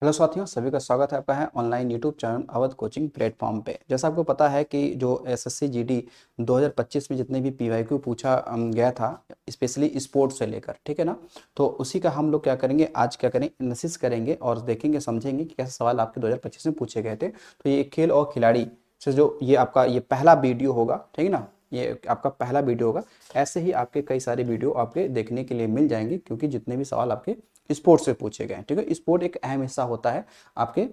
Hello साथियों, सभी का स्वागत है आपका है online YouTube channel Awadh coaching platform पे। जैसा आपको पता है कि जो एसएससी जीडी 2025 में जितने भी पीवाईक्यू पूछा गया था, स्पेशली स्पोर्ट्स से लेकर, ठीक है ना। तो उसी का हम लोग क्या करेंगे, आज क्या करेंगे, एनालिसिस करेंगे और देखेंगे, समझेंगे कि कैसे सवाल आपके 2025 में पूछे गए थे। तो ये खेल और खिलाड़ी से जो ये आपका ये पहला वीडियो होगा, ठीक है ना, ये आपका पहला वीडियो होगा। ऐसे ही आपके कई सारे वीडियो आपके देखने के लिए मिल जाएंगे, क्योंकि जितने भी सवाल आपके स्पोर्ट्स से पूछे गए हैं, ठीक है। स्पोर्ट एक अहम हिस्सा होता है आपके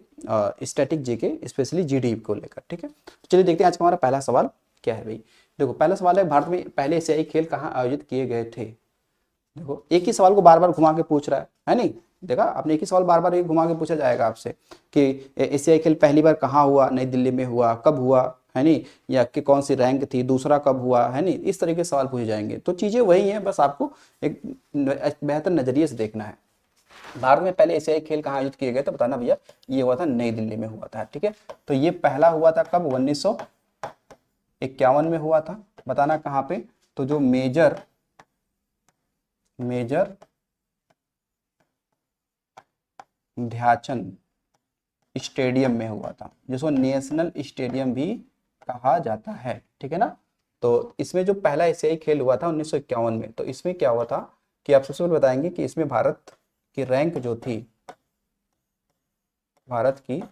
स्टैटिक जीके, स्पेशली जीडी को लेकर, ठीक है। तो चलिए देखते हैं आज का हमारा पहला सवाल क्या है भाई। देखो, पहला सवाल है, भारत में पहले एशियाई खेल कहाँ आयोजित किए गए थे। देखो, एक ही सवाल को बार बार घुमा के पूछ रहा है नहीं। देखा आपने, एक ही सवाल बार बार एक घुमा के पूछा जाएगा आपसे कि एशियाई खेल पहली बार कहाँ हुआ, नई दिल्ली में हुआ, कब हुआ, है नहीं, या कि कौन सी रैंक थी, दूसरा कब हुआ, है नहीं। इस तरीके के सवाल पूछे जाएंगे। तो चीजें वही हैं, बस आपको एक बेहतर नजरिए से देखना है। भारत में पहले एशियाई खेल कहाँ आयोजित किए गए तो बताना भैया, ये हुआ था नई दिल्ली में हुआ था, ठीक है। तो ये पहला हुआ था कब, 1951 में हुआ था। बताना कहाँ पे, तो जो मेजर मेजर ध्यानचंद स्टेडियम में हुआ था, जिसको नेशनल स्टेडियम भी कहा जाता है, ठीक है ना। तो इसमें जो पहला एशियाई खेल हुआ था 1951 में, तो इसमें क्या हुआ था कि आप सबसे पहले बताएंगे कि इसमें भारत की रैंक जो थी, भारत की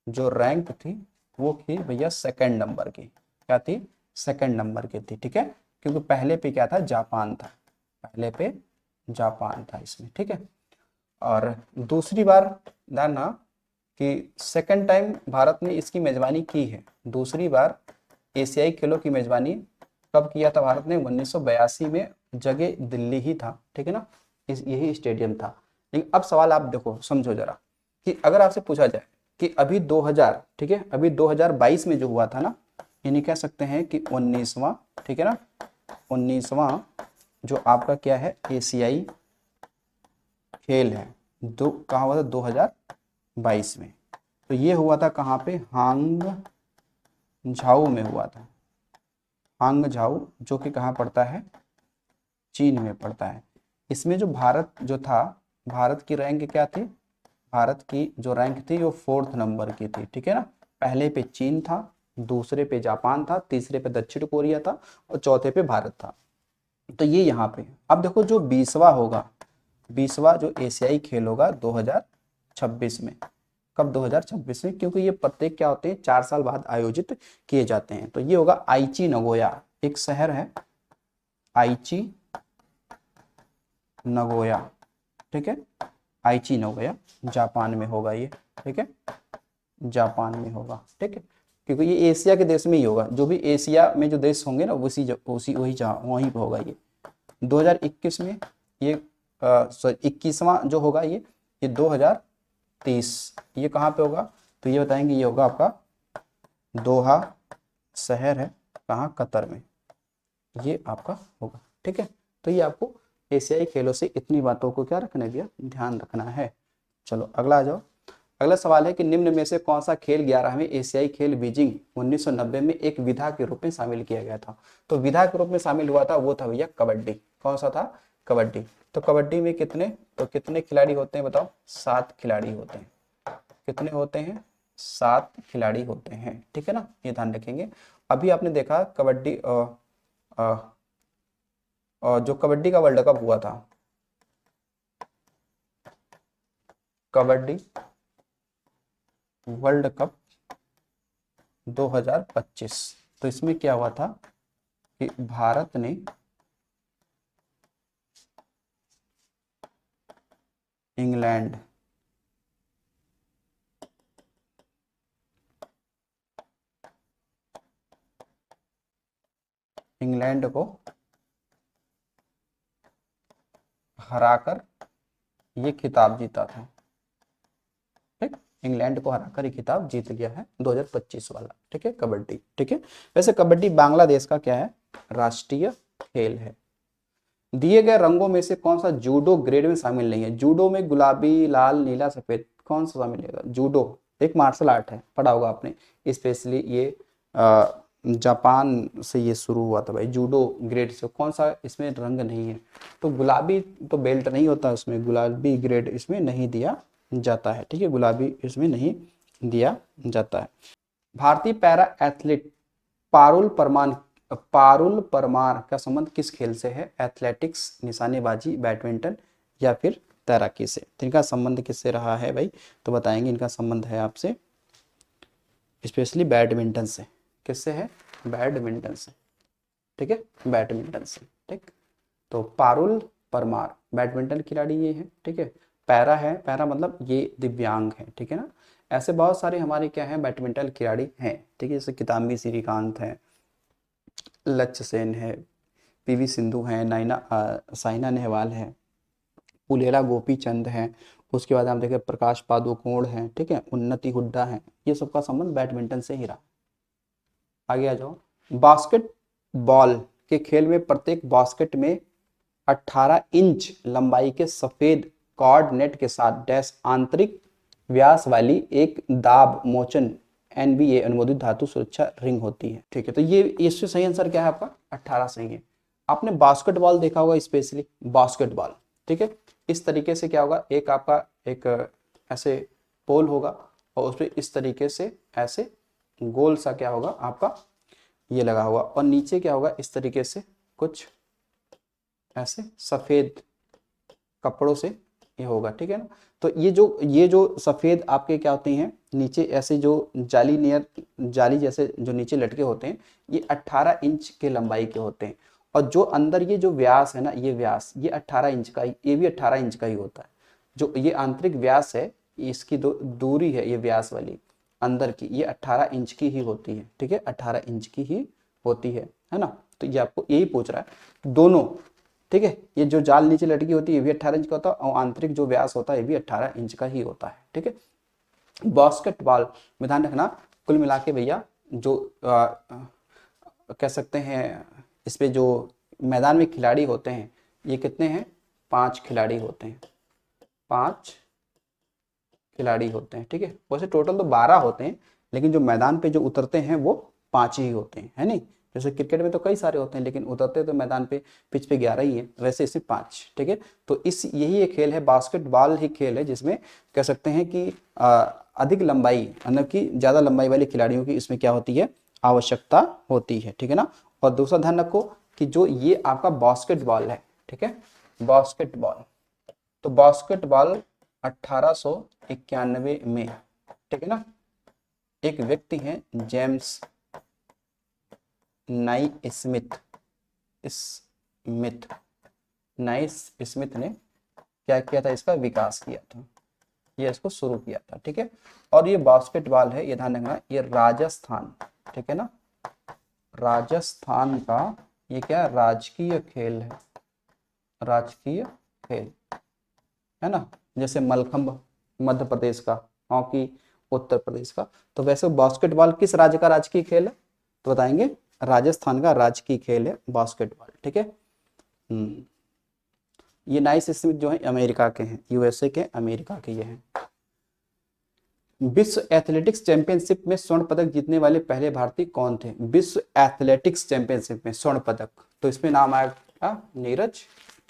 जो रैंक थी वो थी भैया सेकंड नंबर की। क्या थी, सेकंड नंबर की थी, ठीक है। क्योंकि पहले पे क्या था, जापान था, पहले पे जापान था इसमें, ठीक है। और दूसरी बार जानना कि सेकंड टाइम भारत ने इसकी मेजबानी की है। दूसरी बार एशियाई खेलों की मेजबानी कब किया था भारत ने, 1982 में। जगह दिल्ली ही था, ठीक है ना, इस यही स्टेडियम था। लेकिन अब सवाल आप देखो, समझो जरा, कि अगर आपसे पूछा जाए कि अभी 2000, ठीक है, अभी 2022 में जो हुआ था ना, यानी कह सकते हैं कि 19वां, ठीक है ना, 19वां जो आपका क्या है, एशियाई खेल है, दो कहाँ हुआ था, 2022 में। तो ये हुआ था कहाँ पे, हांग झाऊ में हुआ था। हांग झाऊ जो कि कहाँ पड़ता है, चीन में पड़ता है। इसमें जो भारत जो था, भारत की रैंक क्या थी, भारत की जो रैंक थी वो फोर्थ नंबर की थी, ठीक है ना। पहले पे चीन था, दूसरे पे जापान था, तीसरे पे दक्षिण कोरिया था और चौथे पे भारत था। तो ये यहाँ पे, अब देखो जो 20वां होगा, 20वां जो एशियाई खेल होगा 2026 में। कब, 2026 में, क्योंकि ये प्रत्येक क्या होते हैं, 4 साल बाद आयोजित किए जाते हैं। तो ये होगा आईची नगोया, एक शहर है आईची नगोया, ठीक है। आईची नगोया जापान में होगा ये, ठीक है, जापान में होगा, ठीक है। क्योंकि ये एशिया के देश में ही होगा, जो भी एशिया में जो देश होंगे ना, उसी वही जहाँ वहीं पे होगा ये। 2021 में ये, सॉरी 21वां जो होगा ये 2030, ये कहाँ पे होगा, तो ये बताएंगे, ये होगा आपका दोहा शहर है, कहाँ, कतर में, ये आपका होगा, ठीक है। तो ये आपको एशियाई खेलों से इतनी बातों को क्या रखना है भैया, ध्यान रखना है। चलो अगला आ जाओ। अगला सवाल है कि निम्न में से कौन सा खेल 11वें एशियाई खेल बीजिंग 1990 में एक विधा के रूप में शामिल किया गया था। तो विधा के रूप में शामिल हुआ था, वो था भैया कबड्डी। कौन सा था, कबड्डी। तो कबड्डी में कितने खिलाड़ी होते हैं बताओ, 7 खिलाड़ी होते हैं। कितने होते हैं, 7 खिलाड़ी होते हैं, ठीक है ना, ये ध्यान रखेंगे। अभी आपने देखा कबड्डी जो कबड्डी का वर्ल्ड कप हुआ था, कबड्डी वर्ल्ड कप 2025, तो इसमें क्या हुआ था कि भारत ने इंग्लैंड इंग्लैंड को हराकर ये खिताब जीता था, ठीक। इंग्लैंड को हराकर ये खिताब जीत लिया है 2025 वाला, ठीक है, कबड्डी, ठीक है। वैसे कबड्डी बांग्लादेश का क्या है, राष्ट्रीय खेल है। दिए गए रंगों में से कौन सा जूडो ग्रेड में शामिल नहीं है। जूडो में गुलाबी, लाल, नीला, सफेद, कौन सा शामिल है। जूडो एक मार्शल आर्ट है, पढ़ा होगा आपने, स्पेशली ये जापान से ये शुरू हुआ था भाई, जूडो ग्रेड से कौन सा इसमें रंग नहीं है। तो गुलाबी तो बेल्ट नहीं होता उसमें, गुलाबी ग्रेड इसमें नहीं दिया जाता है, ठीक है, गुलाबी इसमें नहीं दिया जाता है। भारतीय पैरा एथलीट पारुल परमार का संबंध किस खेल से है? एथलेटिक्स, निशानेबाजी, बैडमिंटन या फिर तैराकी से। तो इनका संबंध किससे रहा है भाई? तो बताएंगे इनका संबंध है आपसे स्पेशली बैडमिंटन से। किससे है? बैडमिंटन से, ठीक है, बैडमिंटन से, ठीक। तो पारुल परमार बैडमिंटन खिलाड़ी ये है, ठीक है। पैरा है, पैरा मतलब ये दिव्यांग है, ठीक है ना। ऐसे बहुत सारे हमारे क्या है बैडमिंटन खिलाड़ी हैं, ठीक है, जैसे किदाम्बी श्रीकांत है, लक्ष्य सेन है, पीवी सिंधु है, साइना नेहवाल है, पुलेला गोपीचंद है, उसके बाद हम देखें प्रकाश पादुकोण है, ठीक है, उन्नति हुड्डा है, ये सबका संबंध बैडमिंटन से ही रहा। आगे आ जाओ। बास्केट बॉल के खेल में प्रत्येक बास्केट में 18 इंच लंबाई के सफेद कॉर्ड नेट के साथ डैश आंतरिक व्यास वाली एक दाब मोचन एनबीए अनुमोदित धातु सुरक्षा रिंग होती है, ठीक है। तो ये इससे सही आंसर क्या है आपका? 18 सही है। आपने बास्केटबॉल देखा होगा, स्पेशली बास्केटबॉल, ठीक है। इस तरीके से क्या होगा, एक आपका एक ऐसे पोल होगा और उसपे इस तरीके से ऐसे गोल सा क्या होगा आपका ये लगा होगा, और नीचे क्या होगा इस तरीके से कुछ ऐसे सफेद कपड़ों से ये होगा, ठीक है ना। तो ये जो सफेद आपके क्या होते हैं नीचे ऐसे जो जाली जैसे जो नीचे लटके होते हैं, ये 18 इंच के लंबाई के होते हैं। और जो अंदर ये जो व्यास है ना, ये व्यास ये 18 इंच का ही, ये भी 18 इंच का ही होता है। जो ये आंतरिक व्यास है, इसकी दूरी है ये व्यास वाली अंदर की, ये 18 इंच की ही होती है, ठीक है, 18 इंच की ही होती है ना। तो ये आपको यही पूछ रहा है दोनों, ठीक है। ये जो जाल नीचे लटकी होती है ये भी 18 इंच का होता है, और आंतरिक जो व्यास होता है ये भी 18 इंच का ही होता है, ठीक है। बास्केटबॉल में ध्यान रखना, कुल मिला के भैया जो कह सकते हैं इस पे जो मैदान में खिलाड़ी होते हैं ये कितने हैं? 5 खिलाड़ी होते हैं, 5 खिलाड़ी होते हैं, ठीक है। वैसे टोटल तो 12 होते हैं, लेकिन जो मैदान पे जो उतरते हैं वो 5 ही होते हैं, है नहीं। जैसे क्रिकेट में तो कई सारे होते हैं, लेकिन उतरते तो मैदान पे पिच पे 11 ही है, वैसे इसमें 5, ठीक है। तो इस यही एक खेल है, बास्केटबॉल ही खेल है जिसमें कह सकते हैं कि अधिक लंबाई मतलब कि ज़्यादा लंबाई वाले खिलाड़ियों की इसमें क्या होती है आवश्यकता होती है, ठीक है ना। और दूसरा ध्यान रखो कि जो ये आपका बास्केटबॉल है, ठीक है, बास्केटबॉल, तो बास्केटबॉल 1891 में, ठीक है ना, एक व्यक्ति हैं जेम्स नाई स्मिथ स्मिथ नाइस स्मिथ ने क्या किया था, इसका विकास किया था, ये इसको शुरू किया था, ठीक है। और ये बास्केटबॉल है, ये ध्यान रखना, ये राजस्थान, ठीक है ना, राजस्थान का ये क्या राजकीय खेल है, राजकीय खेल है ना। जैसे मलखंब मध्य प्रदेश का, हॉकी उत्तर प्रदेश का। तो वैसे बास्केटबॉल किस राज्य का राजकीय खेल है? तो बताएंगे राजस्थान का राजकीय खेल है बास्केटबॉल, ठीक है। ये नाइस स्मिथ जो है अमेरिका के हैं, यूएसए के, अमेरिका के ये हैं। विश्व एथलेटिक्स चैंपियनशिप में स्वर्ण पदक जीतने वाले पहले भारतीय कौन थे? विश्व एथलेटिक्स चैंपियनशिप में स्वर्ण पदक, तो इसमें नाम आएगा नीरज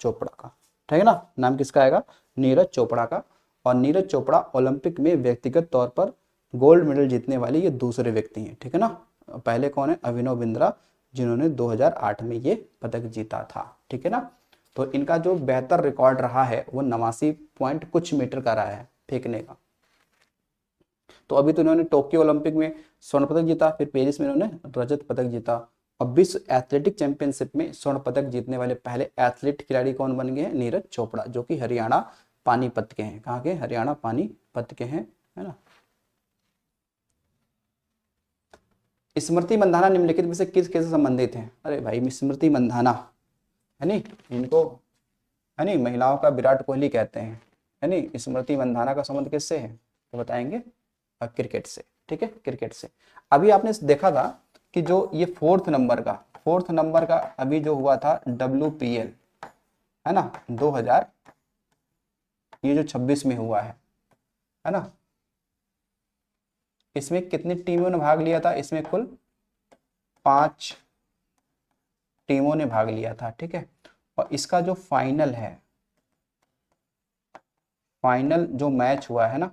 चोपड़ा का, ठीक है ना। नाम किसका आएगा? नीरज चोपड़ा का। और नीरज चोपड़ा ओलंपिक में व्यक्तिगत तौर पर गोल्ड मेडल जीतने वाले ये दूसरे व्यक्ति हैं, ठीक है ना। पहले कौन है? अभिनव बिंद्रा, जिन्होंने 2008 में ये पदक जीता था, ठीक है ना। तो इनका जो बेहतर रिकॉर्ड रहा है वो 89 पॉइंट कुछ मीटर का रहा है फेंकने का। तो अभी तो इन्होंने टोक्यो ओलंपिक में स्वर्ण पदक जीता, फिर पेरिस में इन्होंने रजत पदक जीता। और विश्व एथलेटिक चैंपियनशिप में स्वर्ण पदक जीतने वाले पहले एथलीट खिलाड़ी कौन बन गए हैं? नीरज चोपड़ा, जो कि हरियाणा पानीपत के हैं। कहाँ के? हरियाणा पानीपत के हैं, है ना। स्मृति मंधाना निम्नलिखित में से किस से संबंधित हैं? अरे भाई स्मृति मंधाना है नी, इनको है नी महिलाओं का विराट कोहली कहते हैं, है नी। स्मृति मंधाना का संबंध किससे है? तो बताएंगे क्रिकेट से, ठीक है, क्रिकेट से। अभी आपने देखा था कि जो ये फोर्थ नंबर का अभी जो हुआ था WPL, है ना, 2000 ये जो 26 में हुआ है ना। इसमें कितनी टीमों ने भाग लिया था? इसमें कुल 5 टीमों ने भाग लिया था, ठीक है। और इसका जो फाइनल है, फाइनल जो मैच हुआ है ना,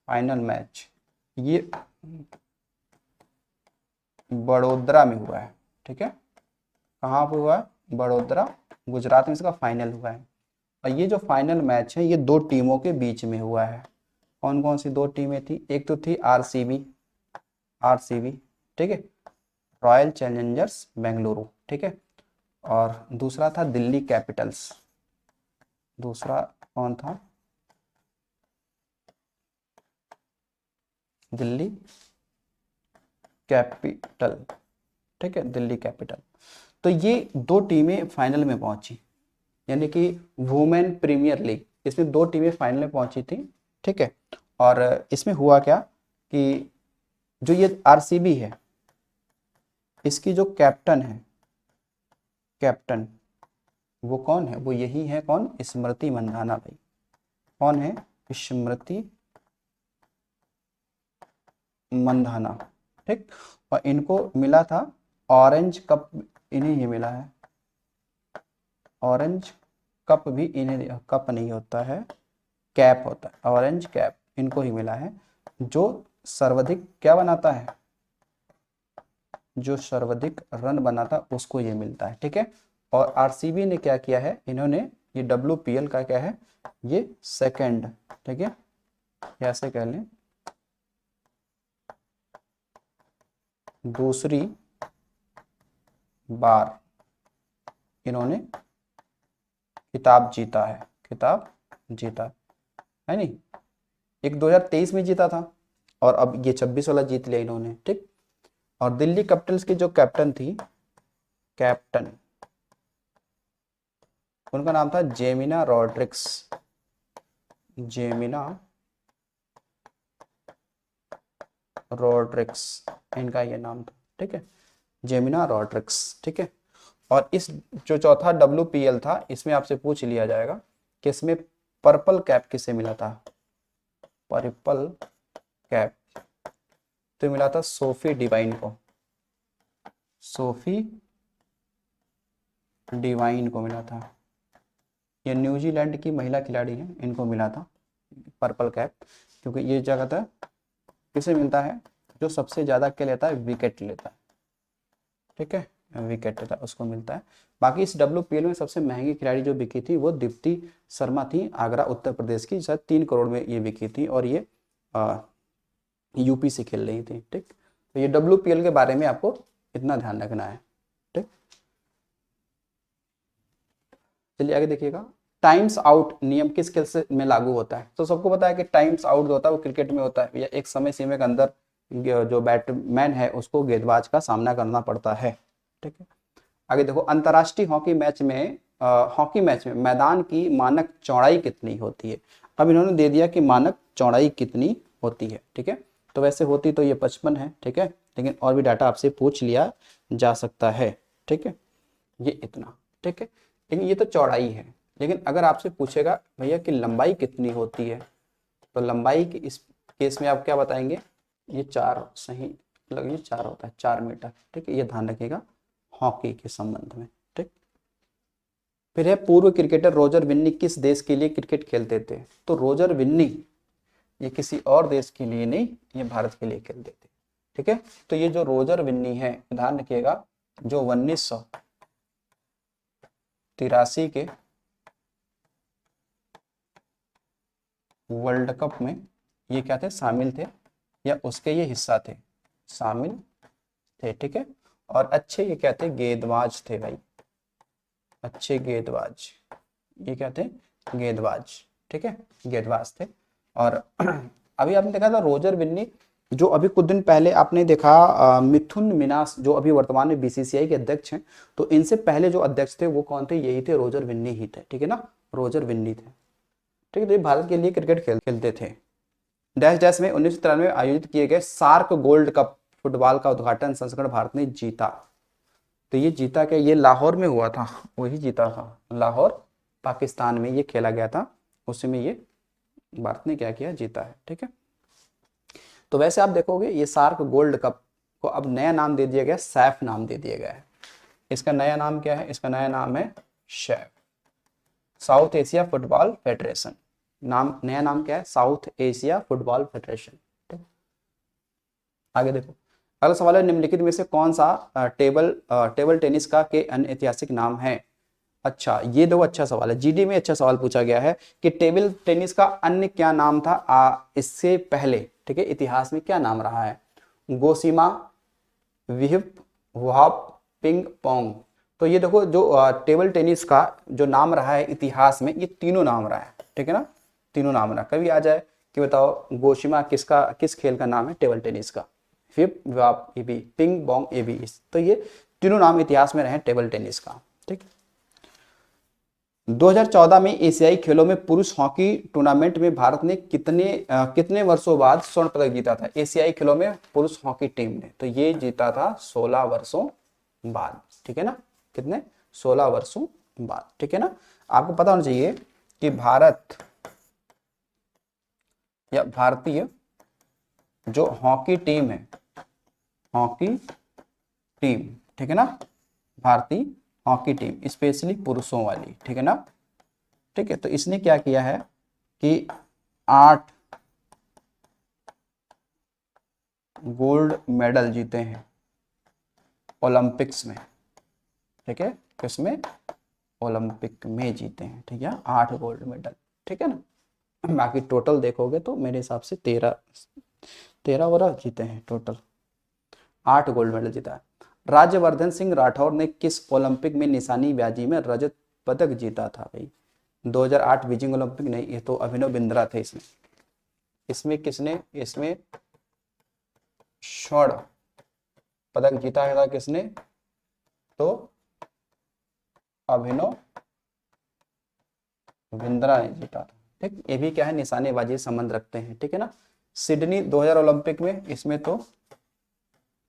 फाइनल मैच ये बड़ोदरा में हुआ है, ठीक है। कहाँ पे हुआ है? बड़ोदरा, गुजरात में इसका फाइनल हुआ है। और ये जो फाइनल मैच है ये दो टीमों के बीच में हुआ है। कौन कौन सी दो टीमें थी? एक तो थी आरसीबी, आरसीबी, ठीक है, रॉयल चैलेंजर्स बेंगलुरु, ठीक है। और दूसरा था दिल्ली कैपिटल्स, दूसरा कौन था? दिल्ली कैपिटल, ठीक है, दिल्ली कैपिटल। तो ये दो टीमें फाइनल में पहुंची, यानी कि वुमेन प्रीमियर लीग, इसमें दो टीमें फाइनल में पहुंची थी, ठीक है। और इसमें हुआ क्या कि जो ये आरसीबी है, इसकी जो कैप्टन है, कैप्टन वो कौन है? वो यही है, कौन? स्मृति मंधाना भाई। कौन है? स्मृति मंधाना, ठीक। और इनको मिला था ऑरेंज कप, इन्हें ही मिला है ऑरेंज कप, भी इन्हें, कप नहीं होता है, कैप होता है, ऑरेंज कैप इनको ही मिला है। जो सर्वाधिक क्या बनाता है? जो सर्वाधिक रन बनाता उसको ये मिलता है, ठीक है। और आरसीबी ने क्या किया है, इन्होंने ये WPL का क्या है, ये सेकंड, ठीक है, ऐसे कह लें, दूसरी बार इन्होंने खिताब जीता है, खिताब जीता है नहीं। एक 2023 में जीता था और अब ये 26 वाला जीत लिया इन्होंने, ठीक। और दिल्ली कैपिटल्स की जो कैप्टन थी, कैप्टन, उनका नाम था जेमिना रॉड्रिक्स, जेमिना रॉड्रिक्स इनका ये नाम था, ठीक है, जेमिना रॉड्रिक्स, ठीक है। और इस जो चौथा WPL था, इसमें आपसे पूछ लिया जाएगा कि इसमें पर्पल कैप किसे मिला था? पर्पल कैप तो मिला था सोफी डिवाइन को, सोफी डिवाइन को मिला था। ये न्यूजीलैंड की महिला खिलाड़ी है, इनको मिला था पर्पल कैप, क्योंकि ये जगह था किसे मिलता है? जो सबसे ज्यादा क्या लेता है? विकेट लेता है, ठीक है, विकेट लेता है उसको मिलता है। बाकी इस WPL में सबसे महंगी खिलाड़ी जो बिकी थी वो दीप्ति शर्मा थी, आगरा उत्तर प्रदेश की, शायद 3 करोड़ में ये बिकी थी, और ये यूपी से खेल रही थी, ठीक। तो ये WPL के बारे में आपको इतना ध्यान रखना है, ठीक। चलिए आगे देखिएगा, टाइम्स आउट नियम किस खेल से में लागू होता है? तो सबको पता है कि टाइम्स आउट जो होता है वो क्रिकेट में होता है, या एक समय सीमा के अंदर जो बैट्समैन है उसको गेंदबाज का सामना करना पड़ता है, ठीक है। आगे देखो, अंतर्राष्ट्रीय हॉकी मैच में हॉकी मैच में मैदान की मानक चौड़ाई कितनी होती है? अब इन्होंने दे दिया कि मानक चौड़ाई कितनी होती है, ठीक है। तो वैसे होती तो ये 55 है, ठीक है, लेकिन और भी डाटा आपसे पूछ लिया जा सकता है, ठीक है, ये इतना, ठीक है। लेकिन ये तो चौड़ाई है, लेकिन अगर आपसे पूछेगा भैया कि लंबाई कितनी होती है, तो लंबाई के इस केस में आप क्या बताएंगे? ये 4, सही लगे, 4 होता है, 4 मीटर, ठीक है, ये ध्यान रखिएगा हॉकी के संबंध में, ठीक। फिर है, पूर्व क्रिकेटर रोजर विन्नी किस देश के लिए क्रिकेट खेलते थे? तो रोजर विन्नी ये किसी और देश के लिए नहीं, ये भारत के लिए खेलते थे, ठीक है। तो ये जो रोजर विन्नी है, ध्यान रखिएगा, जो 1983 के वर्ल्ड कप में ये क्या थे? शामिल थे, या उसके ये हिस्सा थे, शामिल थे, ठीक है। और अच्छे ये क्या थे? गेंदबाज थे भाई, अच्छे गेंदबाज, ये क्या थे? गेंदबाज, ठीक है, गेंदबाज थे। और अभी आपने देखा था रोजर विन्नी, जो अभी कुछ दिन पहले आपने देखा मिथुन मिनास, जो अभी वर्तमान में BCCI के अध्यक्ष हैं, तो इनसे पहले जो अध्यक्ष थे वो कौन थे? यही थे, रोजर विन्नी ही थे, ठीक है ना, रोजर विन्नी थे, ठीक है। तो ये भारत के लिए क्रिकेट खेलते थे। डैश डैश में 1993 में आयोजित किए गए सार्क गोल्ड कप फुटबॉल का उद्घाटन संस्करण भारत ने जीता। तो ये जीता क्या? ये लाहौर में हुआ था, वही जीता था, लाहौर पाकिस्तान में ये खेला गया था, उसमें ये भारत ने क्या किया? जीता है, ठीक है। तो वैसे आप देखोगे ये सार्क गोल्ड कप को अब नया नाम दे दिया गया, सैफ नाम दे दिया गया है। इसका नया नाम क्या है? इसका नया नाम है Saif, south Asia football federation, नाम, नया नाम क्या है, साउथ एशिया फुटबॉल फेडरेशन। ठीक, आगे देखो, अगला सवाल है निम्नलिखित में से कौन सा टेबल टेनिस का के अन्य ऐतिहासिक नाम है। अच्छा, ये देखो अच्छा सवाल है, जीडी में अच्छा सवाल पूछा गया है कि टेबल टेनिस का अन्य क्या नाम था इससे पहले, ठीक है, इतिहास में क्या नाम रहा है। गोसिमा, विहिप, वहाप, पिंग पोंग। तो ये देखो जो टेबल टेनिस का जो नाम रहा है इतिहास में, ये तीनों नाम रहा है, ठीक है ना, तीनों नाम रहा। कभी आ जाए कि बताओ गोशिमा किसका, किस खेल का नाम है टेबल टेनिस का, फिर वाप A B, ping pong A B, तो ये तीनों नाम इतिहास में रहे टेबल टेनिस का। ठीक, 2014 में एशियाई खेलों में पुरुष हॉकी टूर्नामेंट में भारत ने कितने वर्षों बाद स्वर्ण पदक जीता था। एशियाई खेलों में पुरुष हॉकी टीम ने, तो ये जीता था 16 वर्षों बाद, ठीक है ना, कितने, 16 वर्षों बाद, ठीक है ना। आपको पता होना चाहिए कि भारत या भारतीय जो हॉकी टीम है, हॉकी टीम, ठीक है ना, भारतीय हॉकी टीम स्पेशली पुरुषों वाली, ठीक है ना, ठीक है। तो इसने क्या किया है कि 8 गोल्ड मेडल जीते हैं ओलंपिक्स में, ठीक है, किसमें, ओलंपिक में जीते हैं, ठीक है, 8 गोल्ड मेडल, ठीक है ना। बाकी टोटल देखोगे तो मेरे हिसाब से 13 वरह जीते हैं टोटल, 8 गोल्ड मेडल जीता है। राज्यवर्धन सिंह राठौर ने किस ओलंपिक में निशानेबाजी में रजत पदक जीता था भाई। 2008 बीजिंग ओलंपिक नहीं, ये तो अभिनव बिंद्रा थे इसमें। इसमें किसने, इसमें स्वर्ण पदक जीता था किसने, तो अभिनव बिंद्रा ने जीता था। ठीक, ये भी क्या है, निशानेबाजी से संबंध रखते हैं, ठीक है ना। सिडनी 2000 ओलंपिक में, इसमें तो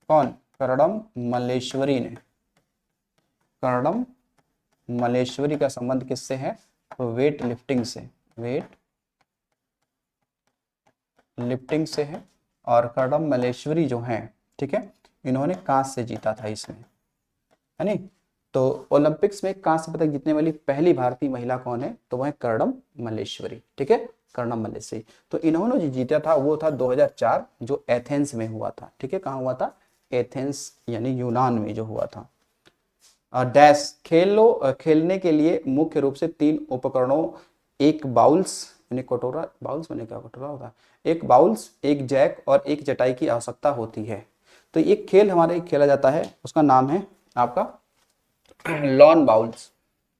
कौन, कर्णम मल्लेश्वरी ने, कर्णम मल्लेश्वरी का संबंध किससे है, तो वेट लिफ्टिंग से, वेट लिफ्टिंग से है। और कर्णम मल्लेश्वरी जो है, ठीक है, इन्होंने कांस्य से जीता था इसमें, है नहीं। तो ओलंपिक्स में कांस्य पदक जीतने वाली पहली भारतीय महिला कौन है, तो वह है कर्णम मल्लेश्वरी, ठीक है, कर्णम मल्लेश्वरी। तो इन्होंने जो जीता था वो था 2004 जो एथेंस में हुआ था, ठीक है, कहाँ हुआ था, एथेंस यानी यूनान में जो हुआ था। डैश खेलने के लिए मुख्य रूप से 3 उपकरणों, एक बाउल्स यानी कटोरा, बाउल्स मैंने क्या कटोरा होता है, एक बाउल्स, एक जैक और एक चटाई की आवश्यकता होती है। तो एक खेल हमारे खेला जाता है, उसका नाम है आपका लॉन बाउल्स।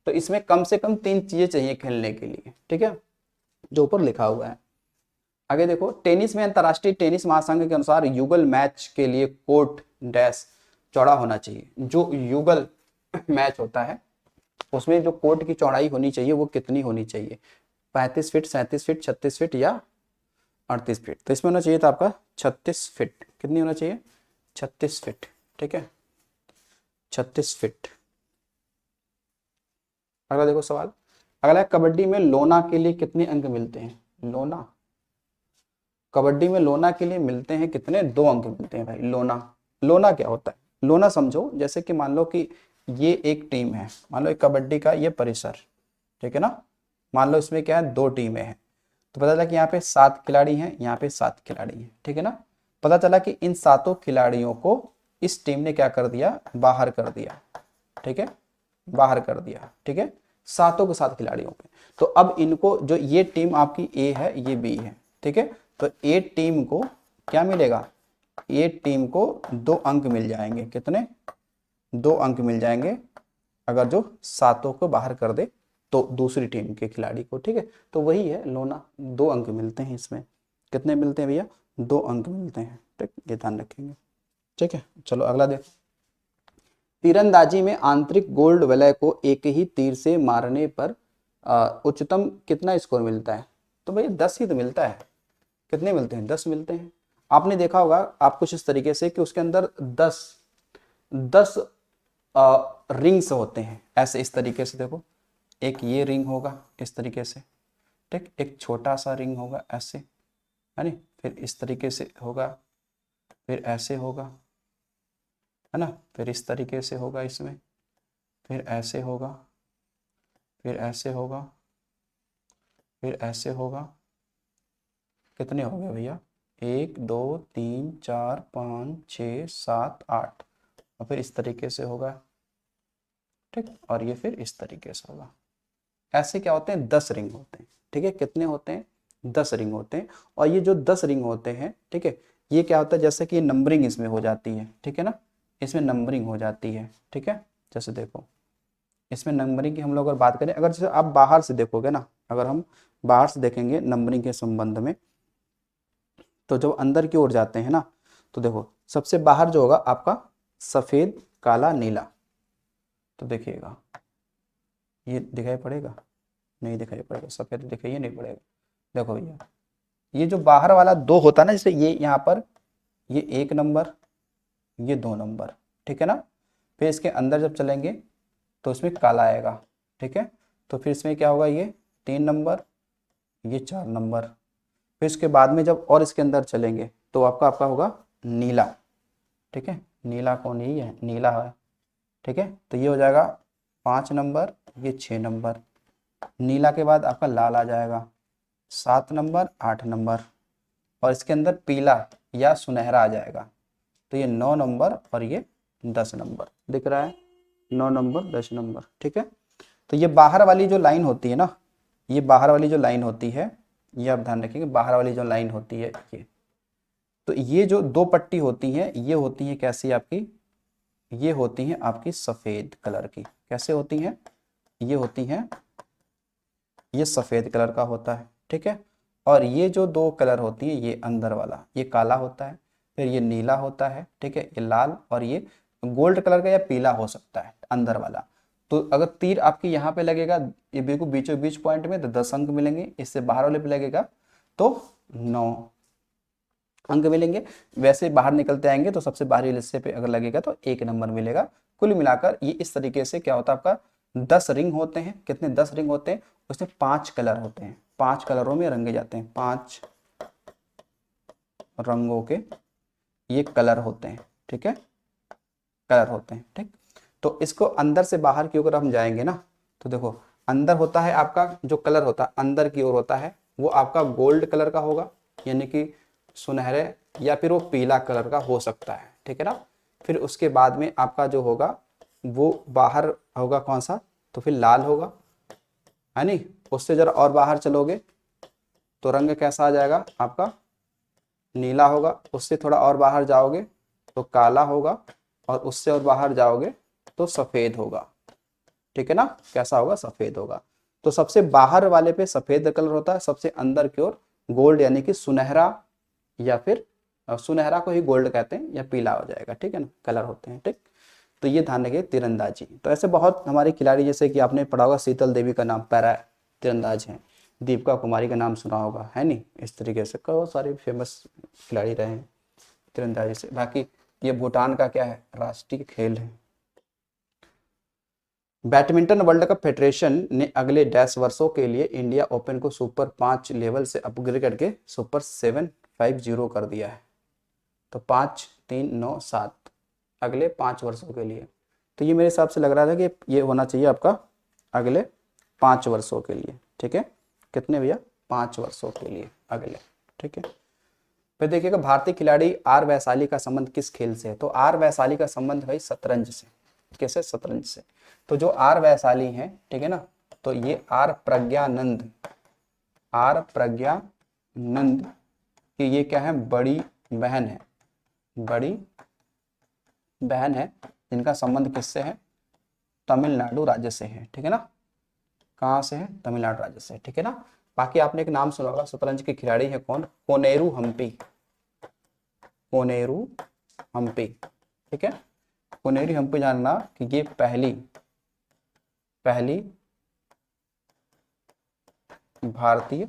तो इसमें कम से कम 3 चीजें चाहिए खेलने के लिए, ठीक है, जो ऊपर लिखा हुआ है। आगे देखो, टेनिस में अंतरराष्ट्रीय टेनिस महासंघ के अनुसार युगल मैच के लिए कोर्ट डैश चौड़ा होना चाहिए। जो युगल मैच होता है उसमें जो कोर्ट की चौड़ाई होनी चाहिए वो कितनी होनी चाहिए, 35 फीट, 37 फीट, 36 फीट या 38 फीट। तो इसमें होना चाहिए था आपका 36 फीट, कितनी होना चाहिए, 36 फीट, ठीक है, 36 फीट। अगला देखो सवाल, अगला है कबड्डी में लोना के लिए कितने अंक मिलते हैं। लोना, कबड्डी में लोना के लिए मिलते हैं कितने, 2 अंक मिलते हैं भाई। लोना, लोना क्या होता है, लोना समझो जैसे कि मान लो कि ये एक टीम है, मान लो एक कबड्डी का ये परिसर, ठीक है ना, मान लो इसमें क्या है, 2 टीमें हैं। तो पता चला कि यहाँ पे 7 खिलाड़ी हैं, यहाँ पे 7 खिलाड़ी हैं, ठीक है ना। पता चला कि इन 7 खिलाड़ियों को इस टीम ने क्या कर दिया, बाहर कर दिया, ठीक है, बाहर कर दिया, ठीक है, 7 के 7 खिलाड़ियों पे। तो अब इनको, जो ये टीम आपकी ए है, ये बी है, ठीक है, तो ए टीम को क्या मिलेगा, ए टीम को 2 अंक मिल जाएंगे, कितने, 2 अंक मिल जाएंगे अगर जो 7 को बाहर कर दे तो दूसरी टीम के खिलाड़ी को, ठीक है। तो वही है लोना, 2 अंक मिलते हैं इसमें, कितने मिलते हैं भैया, 2 अंक मिलते हैं, ठीक, ये ध्यान रखेंगे, ठीक है। चलो अगला देखो, तीरंदाजी में आंतरिक गोल्ड वलय को एक ही तीर से मारने पर उच्चतम कितना स्कोर मिलता है, तो भैया 10 ही तो मिलता है। कितने मिलते हैं, 10 मिलते हैं। आपने देखा होगा आप कुछ इस तरीके से कि उसके अंदर 10 रिंग्स होते हैं, ऐसे इस तरीके से देखो, एक ये रिंग होगा इस तरीके से, ठीक, एक छोटा सा रिंग होगा ऐसे, है नहीं, फिर इस तरीके से होगा, फिर ऐसे होगा, है ना, फिर इस तरीके से होगा इसमें, फिर ऐसे होगा, फिर ऐसे होगा, फिर ऐसे होगा, कितने हो गए भैया, 1 2 3 4 5 6 7 8, और फिर इस तरीके से होगा, ठीक, और ये फिर इस तरीके से होगा। ऐसे क्या होते हैं, 10 रिंग होते हैं, ठीक है, कितने होते हैं, 10 रिंग होते हैं। और ये जो 10 रिंग होते हैं, ठीक है, ये क्या होता है, जैसे कि नंबरिंग इसमें हो जाती है, ठीक है ना, इसमें नंबरिंग हो जाती है, ठीक है। जैसे देखो, इसमें नंबरिंग की हम लोग अगर बात करें, अगर जैसे आप बाहर से देखोगे ना, अगर हम बाहर से देखेंगे नंबरिंग के संबंध में, तो जब अंदर की ओर जाते हैं ना, तो देखो सबसे बाहर जो होगा आपका सफ़ेद काला नीला, तो देखिएगा ये दिखाई पड़ेगा, नहीं दिखाई पड़ेगा, सफ़ेद दिखाई नहीं पड़ेगा। देखो भैया, ये जो बाहर वाला 2 होता है ना, जैसे ये यहाँ पर, ये 1 नंबर, ये 2 नंबर, ठीक है ना। फिर इसके अंदर जब चलेंगे तो इसमें काला आएगा, ठीक है। तो फिर इसमें क्या होगा, ये 3 नंबर, ये 4 नंबर। फिर इसके बाद में जब और इसके अंदर चलेंगे तो आपका आपका होगा नीला, ठीक है, नीला कौन, यही है, नीला है, ठीक है। तो ये हो जाएगा 5 नंबर, ये 6 नंबर। नीला के बाद आपका लाल आ जाएगा, 7 नंबर, 8 नंबर, और इसके अंदर पीला या सुनहरा आ जाएगा, तो ये 9 नंबर और ये 10 नंबर दिख रहा है, 9 नंबर 10 नंबर, ठीक है। तो ये बाहर वाली जो लाइन होती है ना, ये बाहर वाली जो लाइन होती है, ये आप ध्यान रखेंगे, बाहर वाली जो लाइन होती है ये, तो ये जो 2 पट्टी होती हैं, ये होती हैं कैसी आपकी, ये होती हैं आपकी सफ़ेद कलर की। कैसे होती हैं, ये होती हैं, ये सफ़ेद कलर का होता है, ठीक है। और ये जो 2 कलर होती है, ये अंदर वाला ये काला होता है, फिर ये नीला होता है, ठीक है, ये लाल, और ये गोल्ड कलर का या पीला हो सकता है अंदर वाला। तो अगर तीर आपके यहाँ पे लगेगा, ये बिल्कुल बीचों बीच पॉइंट में, तो 10 अंक मिलेंगे। इससे बाहर वाले पे लगेगा तो 9 अंक मिलेंगे। वैसे बाहर निकलते आएंगे तो सबसे बाहरी हिस्से पे अगर लगेगा तो 1 नंबर मिलेगा। कुल मिलाकर ये इस तरीके से क्या होता है, आपका 10 रिंग होते हैं। कितने, 10 रिंग होते हैं, उसमें 5 कलर होते हैं, 5 कलरों में रंगे जाते हैं, 5 रंगों के ये कलर होते हैं, ठीक है, कलर होते हैं, ठीक। तो इसको अंदर से बाहर की ओर हम जाएंगे ना, तो देखो अंदर होता है आपका जो कलर होता है अंदर की ओर होता है, वो आपका गोल्ड कलर का होगा, यानी कि सुनहरे, या फिर वो पीला कलर का हो सकता है, ठीक है ना। फिर उसके बाद में आपका जो होगा वो बाहर होगा कौन सा, तो फिर लाल होगा, है नहीं। उससे जरा और बाहर चलोगे तो रंग कैसा आ जाएगा आपका, नीला होगा। उससे थोड़ा और बाहर जाओगे तो काला होगा, और उससे और बाहर जाओगे तो सफ़ेद होगा, ठीक है ना। कैसा होगा, सफ़ेद होगा। तो सबसे बाहर वाले पे सफ़ेद कलर होता है, सबसे अंदर की ओर गोल्ड, यानी कि सुनहरा, या फिर सुनहरा को ही गोल्ड कहते हैं, या पीला हो जाएगा, ठीक है ना, कलर होते हैं, ठीक। तो ये ध्यान रखिए तीरंदाजी। तो ऐसे बहुत हमारे खिलाड़ी, जैसे कि आपने पढ़ा होगा शीतल देवी का नाम पैरा तीरंदाज हैं, दीपिका कुमारी का नाम सुना होगा, है नहीं। इस तरीके से बहुत सारे फेमस खिलाड़ी रहे हैं तीरंदाजी से। बाकी ये भूटान का क्या है, राष्ट्रीय खेल है। बैडमिंटन वर्ल्ड कप फेडरेशन ने अगले 10 वर्षों के लिए इंडिया ओपन को सुपर 5 लेवल से अपग्रेड करके सुपर 750 कर दिया है। तो 5 3 9 7 अगले 5 वर्षों के लिए। तो ये मेरे हिसाब से लग रहा था कि ये होना चाहिए आपका अगले 5 वर्षों के लिए, ठीक है। कितने भैया, 5 वर्षों के लिए अगले, ठीक है। फिर देखिएगा भारतीय खिलाड़ी आर वैशाली का संबंध किस खेल से है। तो आर वैशाली का संबंध भाई शतरंज से। कैसे, शतरंज से। तो जो आर वैशाली हैं, ठीक है ना, तो ये आर प्रज्ञानंद की ये क्या है, बड़ी बहन है, बड़ी बहन है, जिनका संबंध किससे है, तमिलनाडु राज्य से है, ठीक है ना। कहाँ से है, तमिलनाडु राज्य से, ठीक है ना। बाकी आपने एक नाम सुना होगा शतरंज के खिलाड़ी है कौन, कोनेरू हम्पी, कोनेरू हम्पी, ठीक है। कोनेरू हम्पी जानना कि ये पहली भारतीय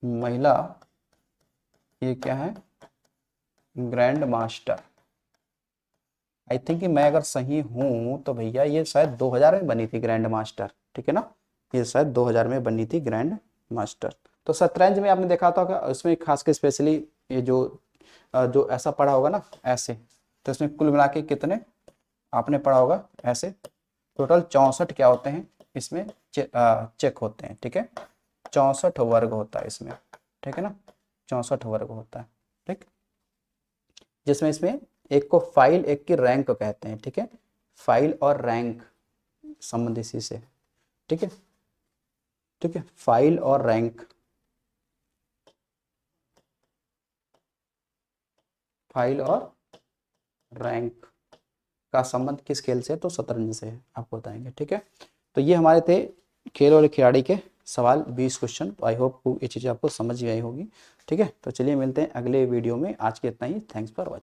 महिला, ये क्या है, ग्रैंड मास्टर। आई थिंक मैं अगर सही हूं तो भैया ये शायद 2000 में बनी थी ग्रैंड मास्टर, ठीक है ना। ये शायद 2000 में बनी थी ग्रैंड मास्टर। तो शतरंज में आपने देखा था कि उसमें खास कर स्पेशली ये जो ऐसा पढ़ा होगा ना ऐसे, तो इसमें कुल मिला के कितने आपने पढ़ा होगा ऐसे, टोटल 64 क्या होते हैं इसमें, चेक होते हैं, ठीक है। 64 वर्ग होता है इसमें, ठीक है ना, 64 वर्ग होता है, ठीक। जिसमें इसमें एक को फाइल, एक की रैंक को कहते हैं, ठीक है। फाइल और रैंक संबंध इसी से, ठीक है, ठीक है। फाइल और रैंक, फाइल और रैंक का संबंध किस खेल से, तो शतरंज से है, आपको बताएंगे, ठीक है। तो ये हमारे थे खेल और खिलाड़ी के सवाल 20 क्वेश्चन। तो आई होप ये चीज़ें आपको समझ में आई होगी, ठीक है। तो चलिए मिलते हैं अगले वीडियो में, आज के इतना ही, थैंक्स फॉर वॉचिंग।